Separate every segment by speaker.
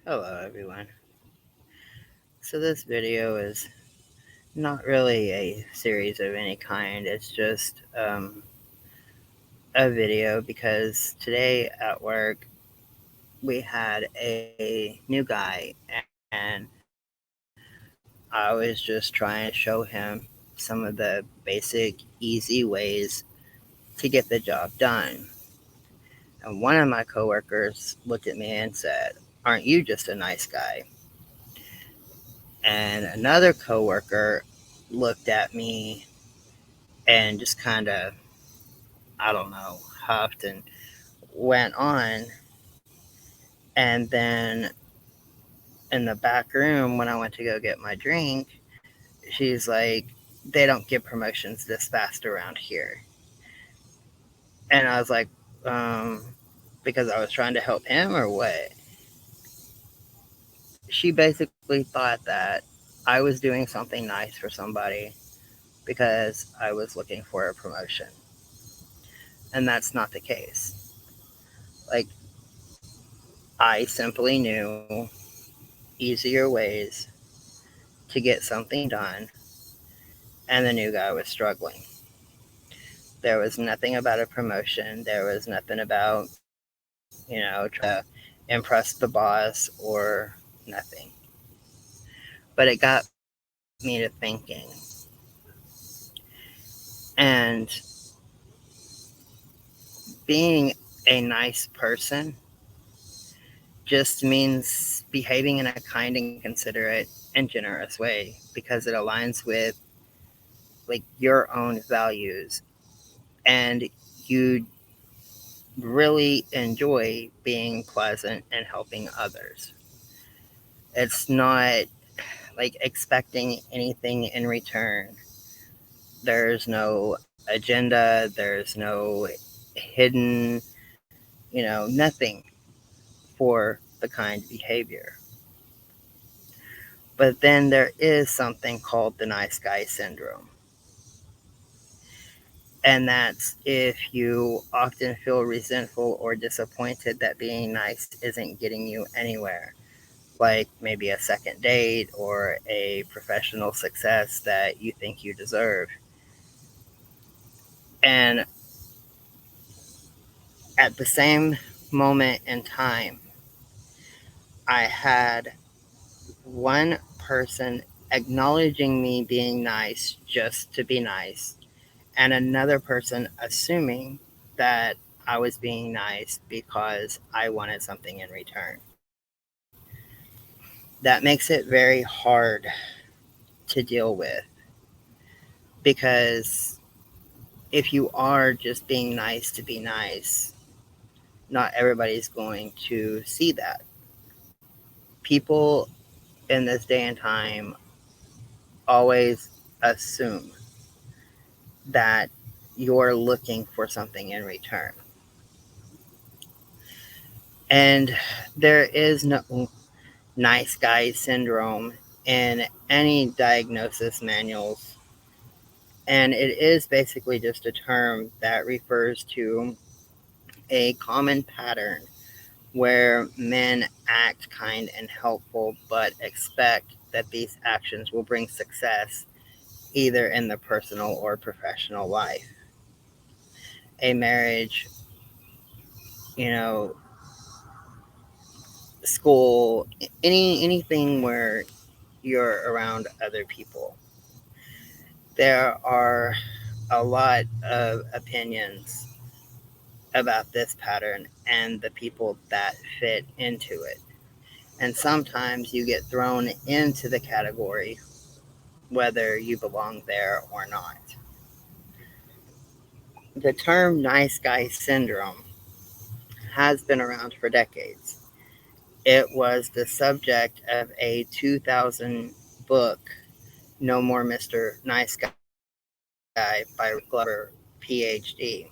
Speaker 1: Hello everyone. So this video is not really a series of any kind. It's just a video because today at work we had a new guy and I was just trying to show him some of the basic easy ways to get the job done. And one of my coworkers looked at me and said, "Aren't you just a nice guy?" And another coworker looked at me and just kind of, I don't know, huffed and went on. And then in the back room, when I went to go get my drink, she's like, "They don't give promotions this fast around here." And I was like, um, because I was trying to help him or what? She basically thought that I was doing something nice for somebody because I was looking for a promotion. And that's not the case. Like, I simply knew easier ways to get something done, and the new guy was struggling. There was nothing about a promotion. There was nothing about, trying to impress the boss or nothing. But it got me to thinking. And being a nice person just means behaving in a kind and considerate and generous way because it aligns with like your own values, and you really enjoy being pleasant and helping others. It's not like expecting anything in return. There's no agenda, there's no hidden, nothing for the kind behavior. But then there is something called the nice guy syndrome. And that's if you often feel resentful or disappointed that being nice isn't getting you anywhere, like maybe a second date or a professional success that you think you deserve. And at the same moment in time, I had one person acknowledging me being nice just to be nice, and another person assuming that I was being nice because I wanted something in return. That makes it very hard to deal with because if you are just being nice to be nice, not everybody's going to see that. People in this day and time always assume that you're looking for something in return. And there is no nice guy syndrome in any diagnosis manuals. And it is basically just a term that refers to a common pattern where men act kind and helpful but expect that these actions will bring success either in the personal or professional life. A marriage, you know, school, anything where you're around other people. There are a lot of opinions about this pattern and the people that fit into it. And sometimes you get thrown into the category whether you belong there or not. The term nice guy syndrome has been around for decades. It was the subject of a 2000 book, No More Mr. Nice Guy, by Glover, PhD.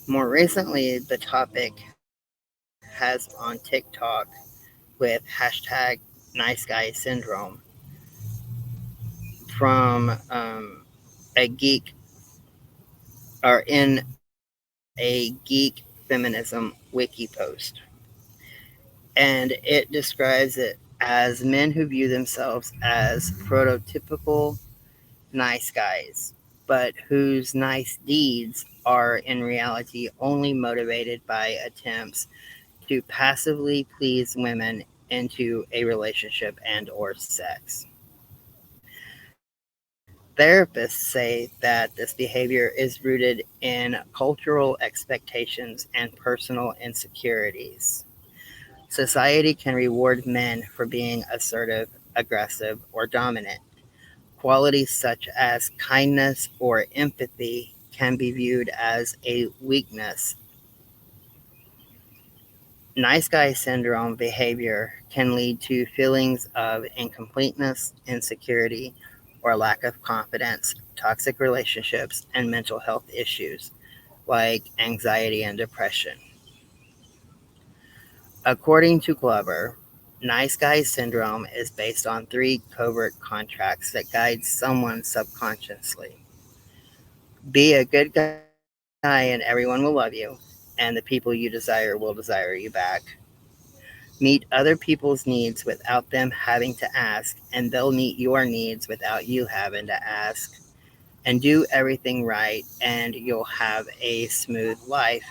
Speaker 1: More recently, the topic has on TikTok with hashtag nice guy syndrome from a geek or in a geek feminism wiki post. And it describes it as men who view themselves as prototypical nice guys, but whose nice deeds are in reality only motivated by attempts to passively please women into a relationship and or sex. Therapists say that this behavior is rooted in cultural expectations and personal insecurities. Society can reward men for being assertive, aggressive, or dominant. Qualities such as kindness or empathy can be viewed as a weakness. Nice guy syndrome behavior can lead to feelings of incompleteness, insecurity, or lack of confidence, toxic relationships, and mental health issues like anxiety and depression. According to Glover, nice guy syndrome is based on three covert contracts that guide someone subconsciously. Be a good guy and everyone will love you, and the people you desire will desire you back. Meet other people's needs without them having to ask, and they'll meet your needs without you having to ask. And do everything right, and you'll have a smooth life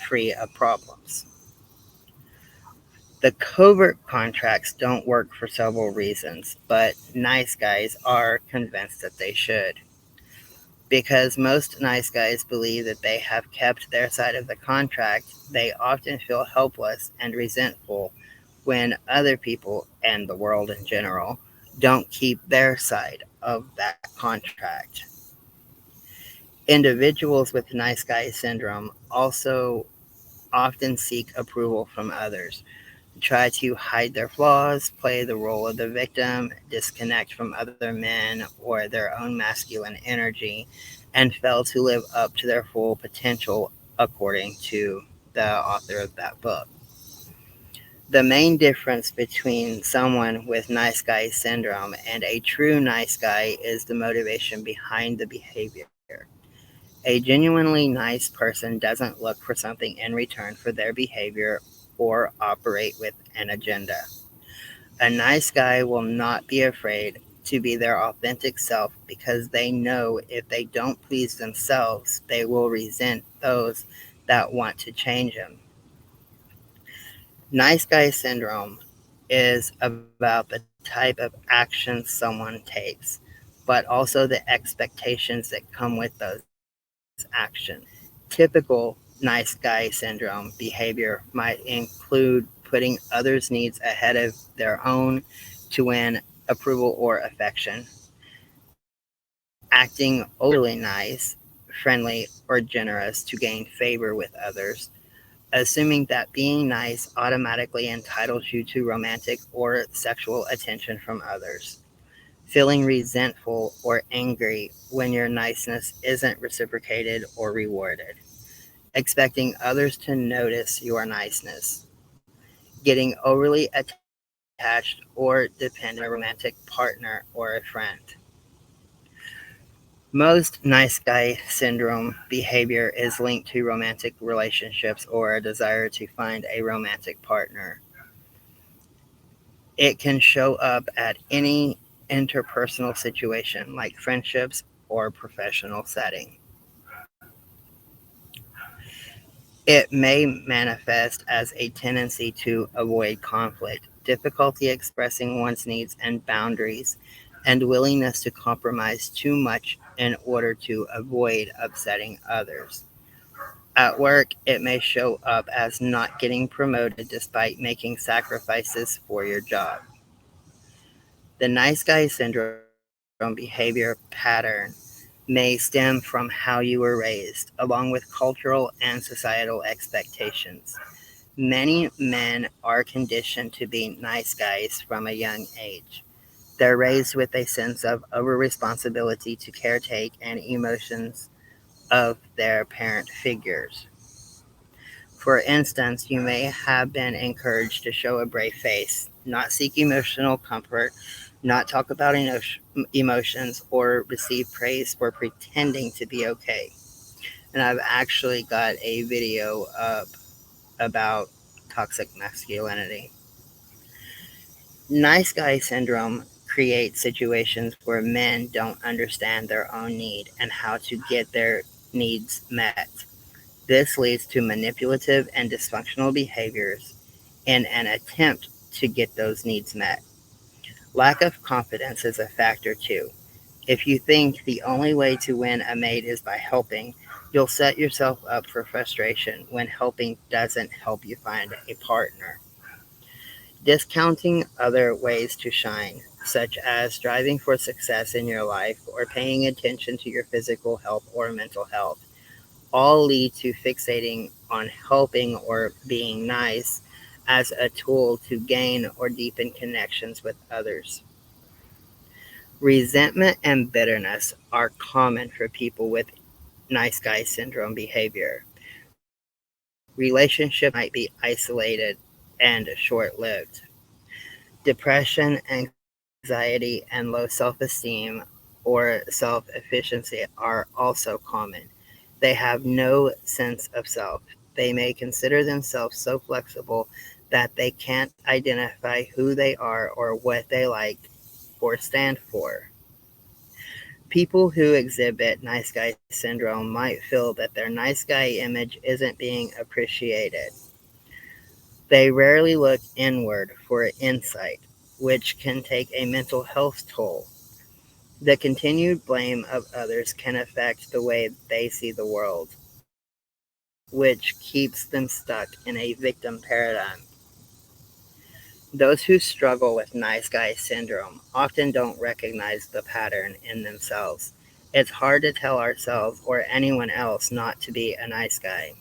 Speaker 1: free of problems. The covert contracts don't work for several reasons, but nice guys are convinced that they should. Because most nice guys believe that they have kept their side of the contract, they often feel helpless and resentful when other people and the world in general don't keep their side of that contract. Individuals with nice guy syndrome also often seek approval from others, try to hide their flaws, play the role of the victim, disconnect from other men or their own masculine energy, and fail to live up to their full potential, according to the author of that book. The main difference between someone with nice guy syndrome and a true nice guy is the motivation behind the behavior. A genuinely nice person doesn't look for something in return for their behavior or operate with an agenda. A nice guy will not be afraid to be their authentic self because they know if they don't please themselves, they will resent those that want to change them. Nice guy syndrome is about the type of actions someone takes, but also the expectations that come with those actions. Typical nice guy syndrome behavior might include putting others' needs ahead of their own to win approval or affection, acting overly nice, friendly, or generous to gain favor with others, assuming that being nice automatically entitles you to romantic or sexual attention from others, feeling resentful or angry when your niceness isn't reciprocated or rewarded, expecting others to notice your niceness, getting overly attached or dependent on a romantic partner or a friend. Most nice guy syndrome behavior is linked to romantic relationships or a desire to find a romantic partner. It can show up at any interpersonal situation like friendships or professional setting. It may manifest as a tendency to avoid conflict, difficulty expressing one's needs and boundaries, and willingness to compromise too much in order to avoid upsetting others. At work, it may show up as not getting promoted despite making sacrifices for your job. The nice guy syndrome behavior pattern may stem from how you were raised, along with cultural and societal expectations. Many men are conditioned to be nice guys from a young age. They're raised with a sense of over responsibility to caretake and emotions of their parent figures. For instance, you may have been encouraged to show a brave face, not seek emotional comfort, not talk about emotions, or receive praise for pretending to be okay. And I've actually got a video up about toxic masculinity. Nice guy syndrome creates situations where men don't understand their own need and how to get their needs met. This leads to manipulative and dysfunctional behaviors in an attempt to get those needs met. Lack of confidence is a factor too. If you think the only way to win a mate is by helping, you'll set yourself up for frustration when helping doesn't help you find a partner. Discounting other ways to shine, such as striving for success in your life or paying attention to your physical health or mental health, all lead to fixating on helping or being nice as a tool to gain or deepen connections with others. Resentment and bitterness are common for people with nice guy syndrome behavior. Relationships might be isolated and short lived. Depression, anxiety, and low self esteem or self efficiency are also common. They have no sense of self. They may consider themselves so flexible that they can't identify who they are or what they like or stand for. People who exhibit nice guy syndrome might feel that their nice guy image isn't being appreciated. They rarely look inward for insight, which can take a mental health toll. The continued blame of others can affect the way they see the world, which keeps them stuck in a victim paradigm. Those who struggle with nice guy syndrome often don't recognize the pattern in themselves. It's hard to tell ourselves or anyone else not to be a nice guy.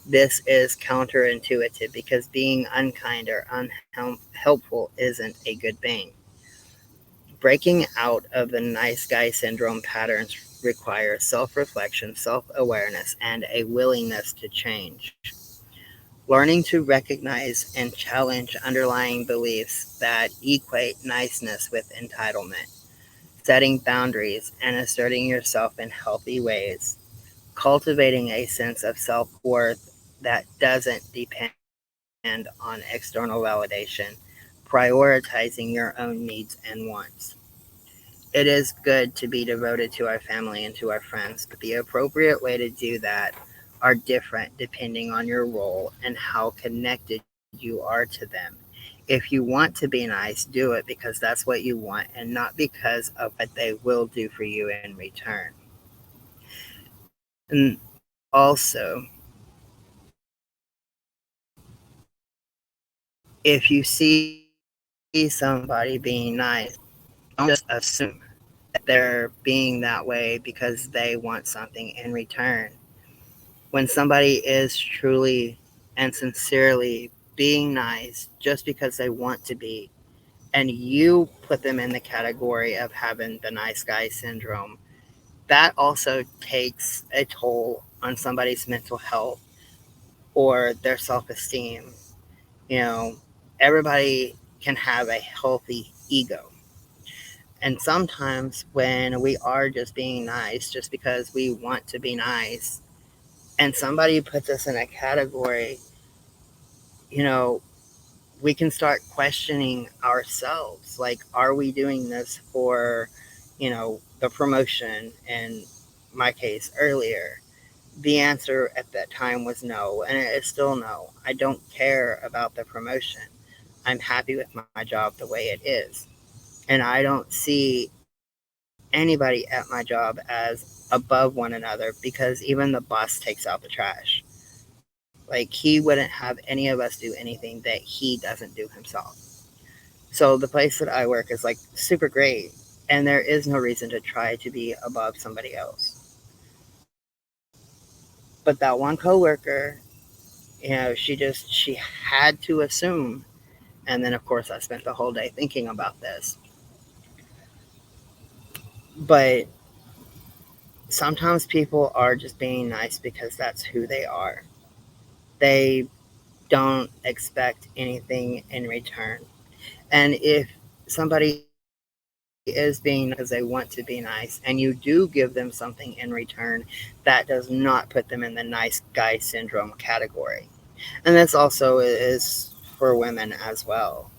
Speaker 1: This is counterintuitive because being unkind or unhelpful isn't a good thing. Breaking out of the nice guy syndrome patterns requires self reflection, self awareness, and a willingness to change. Learning to recognize and challenge underlying beliefs that equate niceness with entitlement, setting boundaries, and asserting yourself in healthy ways, cultivating a sense of self worth that doesn't depend on external validation, prioritizing your own needs and wants. It is good to be devoted to our family and to our friends, but the appropriate way to do that are different depending on your role and how connected you are to them. If you want to be nice, do it because that's what you want and not because of what they will do for you in return. And also, if you see somebody being nice, don't just assume that they're being that way because they want something in return. When somebody is truly and sincerely being nice just because they want to be, and you put them in the category of having the nice guy syndrome, that also takes a toll on somebody's mental health or their self esteem. You know, everybody can have a healthy ego. And sometimes when we are just being nice, just because we want to be nice, and somebody puts us in a category, you know, we can start questioning ourselves. Like, are we doing this for, the promotion in my case earlier? The answer at that time was no, and it is still no. I don't care about the promotion. I'm happy with my job the way it is. And I don't see anybody at my job as above one another because even the boss takes out the trash. Like, he wouldn't have any of us do anything that he doesn't do himself. So the place that I work is like super great, and there is no reason to try to be above somebody else. But that one coworker, she had to assume, and then of course I spent the whole day thinking about this. But sometimes people are just being nice because that's who they are. They don't expect anything in return. And if somebody is being nice because they want to be nice and you do give them something in return, that does not put them in the nice guy syndrome category. And this also is for women as well.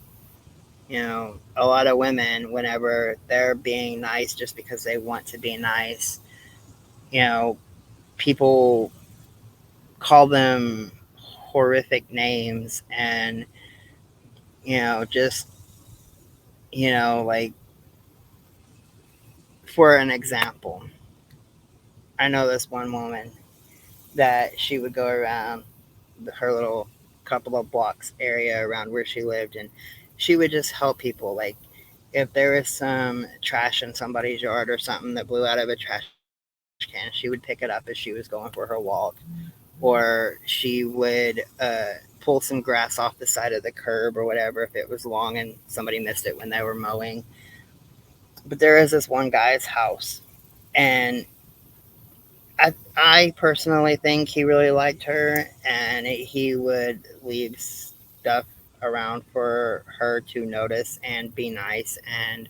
Speaker 1: A lot of women, whenever they're being nice just because they want to be nice, you know, people call them horrific names and, just, like, for an example, I know this one woman that she would go around her little couple of blocks area around where she lived, and she would just help people. Like, if there was some trash in somebody's yard or something that blew out of a trash can, she would pick it up as she was going for her walk. Or she would pull some grass off the side of the curb or whatever if it was long and somebody missed it when they were mowing. But there is this one guy's house, and I personally think he really liked her, and he would leave stuff around for her to notice and be nice and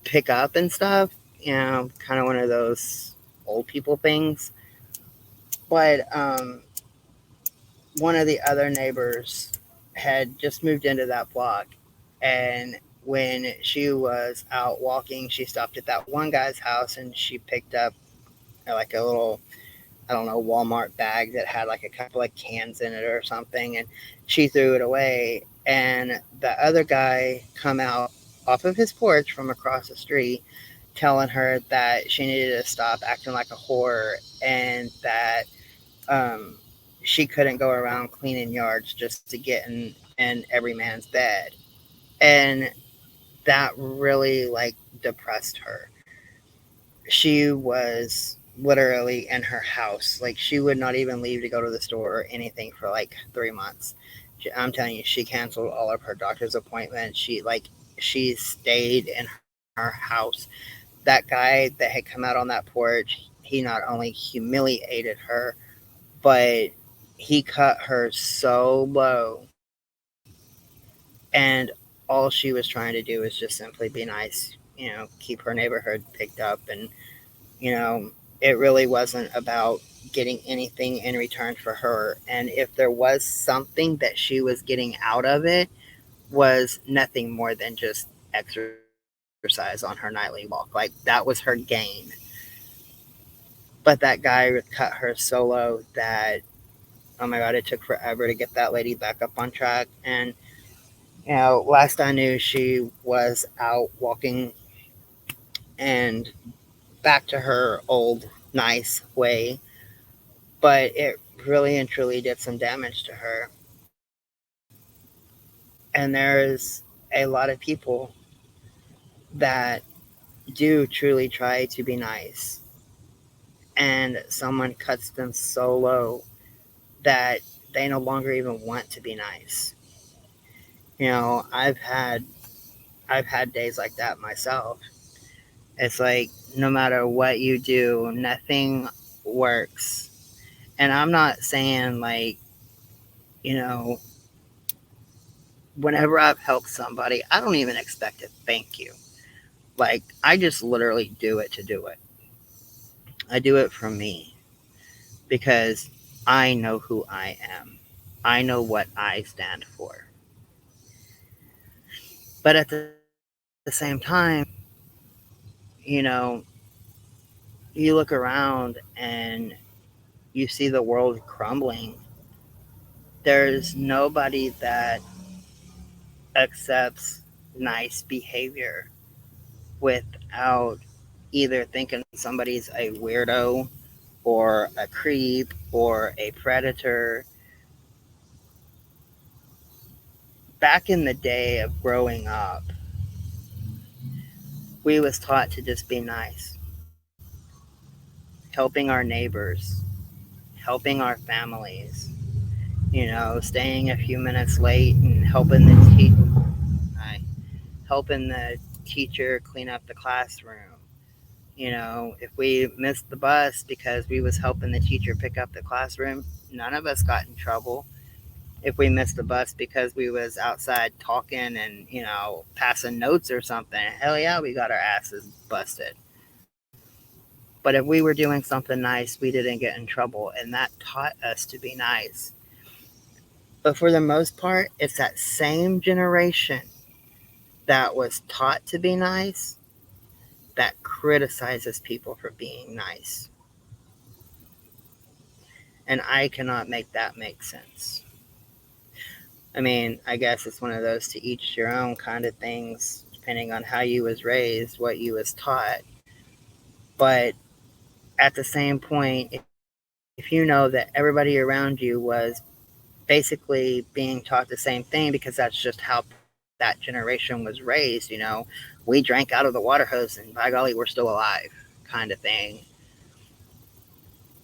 Speaker 1: pick up and stuff. Kind of one of those old people things. But one of the other neighbors had just moved into that block, and when she was out walking, she stopped at that one guy's house and she picked up like a little, I don't know, Walmart bag that had like a couple of cans in it or something, and she threw it away. And the other guy come out off of his porch from across the street, telling her that she needed to stop acting like a whore, and that um, she couldn't go around cleaning yards just to get in every man's bed. And that really like depressed her. She was literally in her house. Like, she would not even leave to go to the store or anything for like 3 months. I'm telling you, she canceled all of her doctor's appointments. She stayed in her house. That guy that had come out on that porch, he not only humiliated her, but he cut her so low, and all she was trying to do was just simply be nice, keep her neighborhood picked up. And you know it really wasn't about getting anything in return for her. And if there was something that she was getting out of it, was nothing more than just exercise on her nightly walk. Like, that was her gain. But that guy cut her so low that, oh my god, it took forever to get that lady back up on track. And last I knew, she was out walking and back to her old nice way. But it really and truly did some damage to her. And there's a lot of people that do truly try to be nice, and someone cuts them so low that they no longer even want to be nice. I've had days like that myself. It's like, no matter what you do, nothing works. And I'm not saying, like, you know, whenever I've helped somebody, I don't even expect a thank you. Like, I just literally do it to do it. I do it for me because I know who I am. I know what I stand for. But at the same time, you know, you look around and you see the world crumbling. There's nobody that accepts nice behavior without either thinking somebody's a weirdo or a creep or a predator. Back in the day of growing up, we was taught to just be nice, helping our neighbors, helping our families, staying a few minutes late and helping the teacher clean up the classroom. If we missed the bus because we was helping the teacher pick up the classroom, none of us got in trouble. If we missed the bus because we was outside talking and, passing notes or something, hell yeah, we got our asses busted. But if we were doing something nice, we didn't get in trouble, and that taught us to be nice. But for the most part, it's that same generation that was taught to be nice that criticizes people for being nice. And I cannot make that make sense. I mean, I guess it's one of those to each your own kind of things, depending on how you was raised, what you was taught. But at the same point, if you know that everybody around you was basically being taught the same thing because that's just how that generation was raised, we drank out of the water hose and by golly, we're still alive, kind of thing.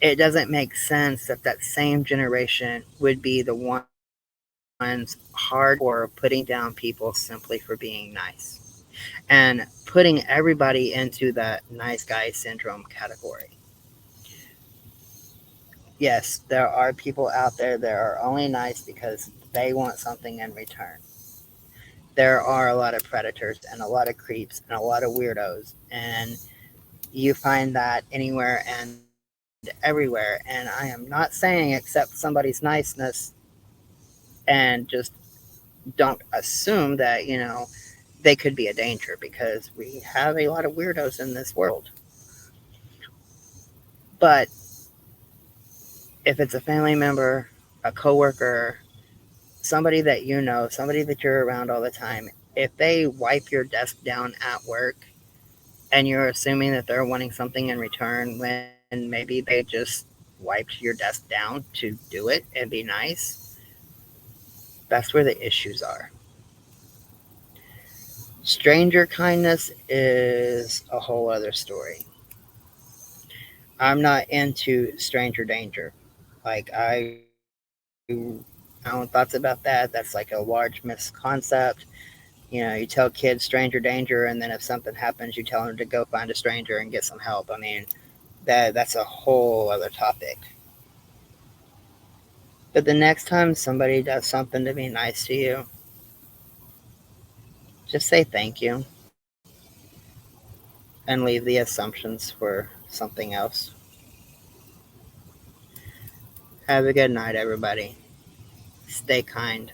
Speaker 1: It doesn't make sense that that same generation would be the ones hardcore putting down people simply for being nice and putting everybody into the nice guy syndrome category. Yes, there are people out there that are only nice because they want something in return. There are a lot of predators and a lot of creeps and a lot of weirdos, and you find that anywhere and everywhere. And I am not saying accept somebody's niceness and just don't assume that, they could be a danger because we have a lot of weirdos in this world. But if it's a family member, a coworker, somebody that you know, somebody that you're around all the time, if they wipe your desk down at work and you're assuming that they're wanting something in return when maybe they just wiped your desk down to do it and be nice, that's where the issues are. Stranger kindness is a whole other story. I'm not into stranger danger. Like, my own thoughts about that. That's like a large misconcept. You tell kids stranger danger, and then if something happens, you tell them to go find a stranger and get some help. I mean, that's a whole other topic. But the next time somebody does something to be nice to you, just say thank you and leave the assumptions for something else. Have a good night, everybody. Stay kind.